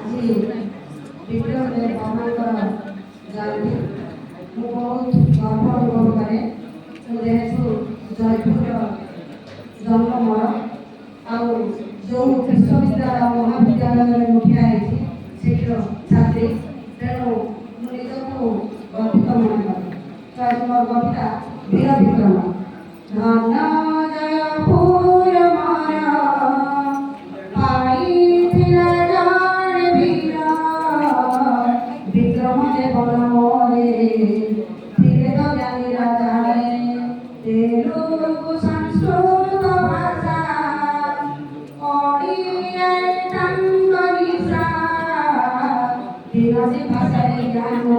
ଆଜି ବିକ୍ରମରେ ବାବାଙ୍କର ଜୟନ୍ତୀ। ମୁଁ ବହୁତ ଗର୍ବ ଅନୁଭବ କରେ। ମୁଁ ଯେହେତୁ ଜୟପୁରର ଜନ୍ମ ମୋର, ଆଉ ଯେଉଁ ବିଶ୍ୱବିଦ୍ୟାଳୟ ମହାବିଦ୍ୟାଳୟରେ ମୁଁ ଠିଆ ହେଇଛି ସେଠିର ଛାତ୍ରୀ, ତେଣୁ ମୁଁ ନିଜକୁ ଗର୍ବିତ ମନେ କରେ। ତ ଆଜି ମୋର କବିତା ବୀର ବିକ୍ରମ। ଧନ ଜୟପୁର ମୋର ପାଇଥିଲା ଜଣେ ବୀର, ବିକ୍ରମ ଦେବନ ମୋରେ ଥିଲେ ତ ଜ୍ଞାନୀ ରାଜାରେ। ତେଲୁଗୁ ସଂସ୍କୃତ ଭାଷା ଓଡ଼ିଆରେ ତାଙ୍କ ନିଶା, ତିନୋଟି ଭାଷାରେ ଜ୍ଞାନ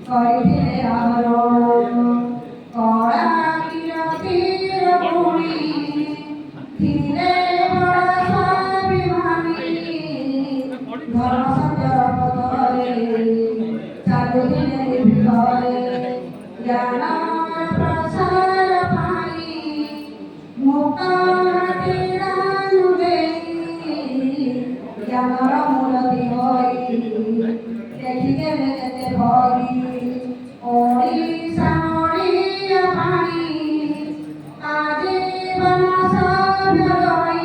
କରିଥିଲେ ଆହରଣ। କଳା କିରତିର ଗୁଣୀ ଥିଲେ ବଡ଼ ସ୍ୱାଭିମାନୀ, ଧର୍ମ ସତ୍ୟର ପଥରେ ଚାଲୁଥିଲେ ନିର୍ଭୀକରେ। ଜ୍ଞାନର ପ୍ରସାର ପାଇଁ ମୁକ୍ତ ଦାନ ଦେଇ, ଜ୍ଞାନର ମୂଳତି ହୋଇ ଦେଖିଦେଲେ କେତେ ଭରି। ଓଡ଼ିଶା ଓଡ଼ିଆ ପାଣି ଆଜୀବନ ସଭ୍ୟ ରହି,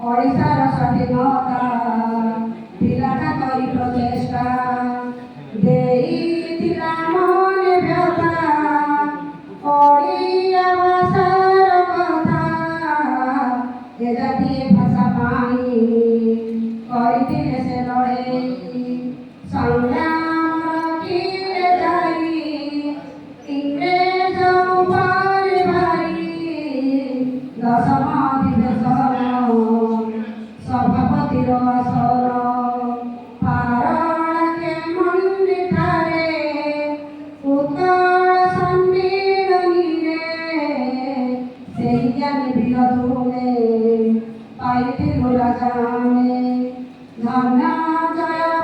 ଓଡ଼ିଶାର ସ୍ୱାଧୀନତା ଥିଲା ତାଙ୍କରି ପ୍ରଚେଷ୍ଟା। ଦେଇଥିଲା ମନେ ବ୍ୟଥା ଓଡ଼ିଆ ଭାଷାର କଥା, ଏ ଜାତୀୟ ଭାଷା ପାଇଁ କରିଥିଲେ ସେ ଲଢ଼େଇ। ସଂଗ୍ରାମର ତୀରେ ଯାଇ ଇଂରେଜ ଉପରେ ଭାରି, ଦଶମ ଅଧିବେଶନ ସଭାପତିର ଆସନ। ପାରଳାଖେ ମଣ୍ଡିଠାରେ ଉତ୍କଳ ସମ୍ମିଳନୀରେ, ସେହି ଜ୍ଞାନୀ ବୀର ତୁମେ ପାଇଥିଲୁ ରାଜା ଆମେ। ଧନ ଜୟ